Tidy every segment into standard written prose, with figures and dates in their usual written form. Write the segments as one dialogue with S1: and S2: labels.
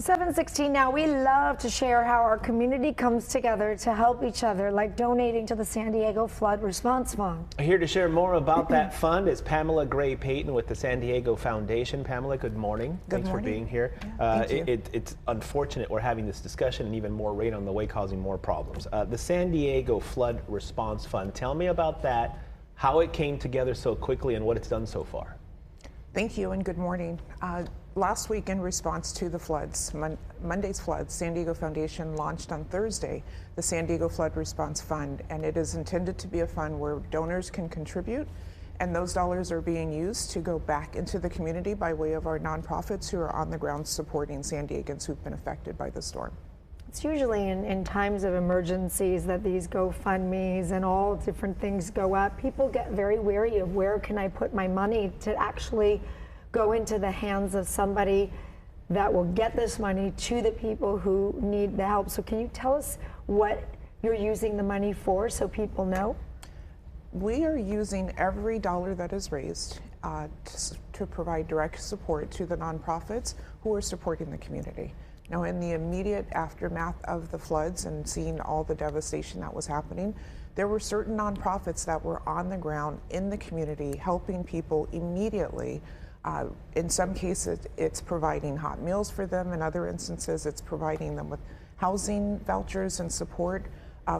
S1: 7:16 now. We love to share how our community comes together to help each other, like donating to the San Diego Flood Response Fund.
S2: Here to share more about that fund is Pamela Gray Payton with the San Diego Foundation. Pamela, good morning.
S3: Good morning.
S2: Thanks for being here.
S3: Yeah, thank you.
S2: It's unfortunate we're having this discussion and even more rain on the way, causing more problems. The San Diego Flood Response Fund, tell me about that, how it came together so quickly and what it's done so far.
S3: Thank you and good morning. Last week, in response to the floods, Monday's floods, San Diego Foundation launched on Thursday the San Diego Flood Response Fund, and it is intended to be a fund where donors can contribute, and those dollars are being used to go back into the community by way of our nonprofits who are on the ground supporting San Diegans who've been affected by the storm.
S1: It's usually in times of emergencies that these GoFundMes and all different things go up. People get very wary of where can I put my money to actually go into the hands of somebody that will get this money to the people who need the help. So can you tell us what you're using the money for so people know?
S3: We are using every dollar that is raised to provide direct support to the nonprofits who are supporting the community. Now, in the immediate aftermath of the floods and seeing all the devastation that was happening, there were certain nonprofits that were on the ground in the community helping people immediately. In some cases, it's providing hot meals for them. In other instances, it's providing them with housing vouchers and support.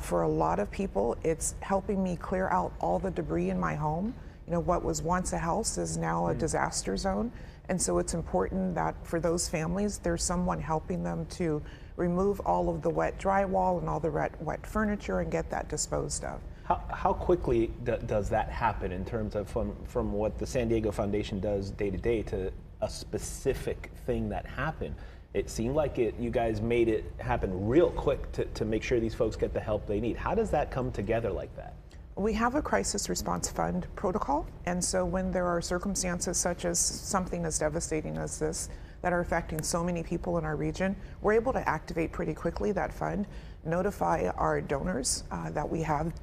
S3: For a lot of people, it's helping me clear out all the debris in my home. You know, what was once a house is now a disaster zone. And so it's important that for those families, there's someone helping them to remove all of the wet drywall and all the wet furniture and get that disposed of.
S2: How quickly does that happen in terms of from what the San Diego Foundation does day to day to a specific thing that happened? It seemed like you guys made it happen real quick to make sure these folks get the help they need. How does that come together like that?
S3: We have a crisis response fund protocol, and so when there are circumstances such as something as devastating as this that are affecting so many people in our region, we're able to activate pretty quickly that fund, notify our donors that we have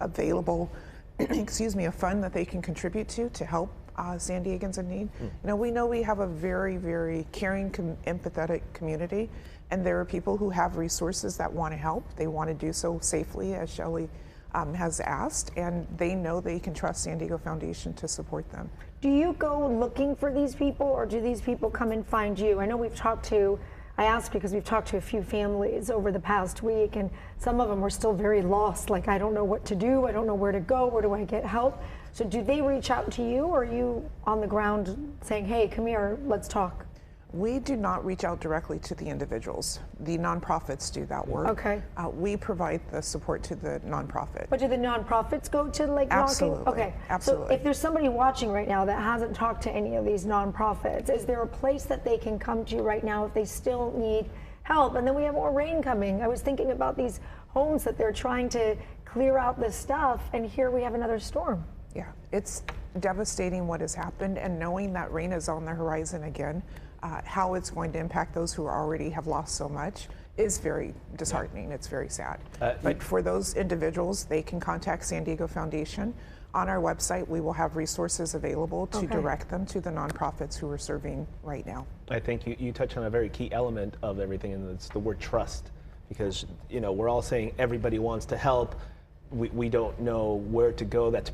S3: available, a fund that they can contribute to help San Diegans in need. We know we have a very, very caring, empathetic community, and there are people who have resources that want to help. They want to do so safely, as Shelley has asked, and they know they can trust San Diego Foundation to support them.
S1: Do you go looking for these people, or do these people come and find you? I know I asked because we've talked to a few families over the past week, and some of them were still very lost, like, I don't know what to do, I don't know where to go, where do I get help? So do they reach out to you, or are you on the ground saying, hey, come here, let's talk?
S3: We do not reach out directly to the individuals. The nonprofits do that work.
S1: Okay.
S3: We provide the support to the nonprofit.
S1: But do the nonprofits go to
S3: Absolutely.
S1: knocking? Okay.
S3: Absolutely.
S1: So if there's somebody watching right now that hasn't talked to any of these nonprofits, is there a place that they can come to right now if they still need help? And then we have more rain coming. I was thinking about these homes that they're trying to clear out this stuff, and here we have another storm.
S3: Yeah, it's devastating what has happened, and knowing that rain is on the horizon again, how it's going to impact those who already have lost so much is very disheartening. Yeah. It's very sad. But for those individuals, they can contact San Diego Foundation. On our website, we will have resources available to direct them to the nonprofits who are serving right now.
S2: I think you touched on a very key element of everything, and it's the word trust. Because we're all saying everybody wants to help. We don't know where to go. That's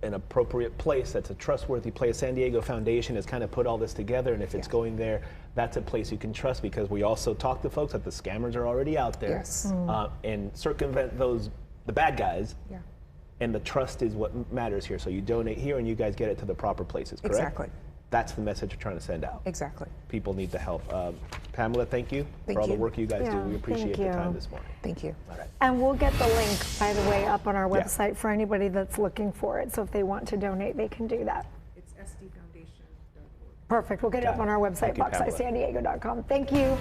S2: an appropriate place, that's a trustworthy place. San Diego Foundation has kind of put all this together, and if it's going there, that's a place you can trust, because we also talk to folks that the scammers are already out there.
S3: Yes.
S2: And circumvent the bad guys.
S3: Yeah.
S2: And the trust is what matters here. So you donate here and you guys get it to the proper places, correct?
S3: Exactly.
S2: That's the message you're trying to send out.
S3: Exactly.
S2: People need the help. Pamela, thank you for all the work you guys do. We appreciate the time this morning.
S3: Thank you.
S2: All right.
S1: And we'll get the link, by the way, up on our website for anybody that's looking for it. So if they want to donate, they can do that.
S3: It's sdfoundation.org.
S1: Perfect. We'll get it up on our website, boxisandiego.com. Thank you.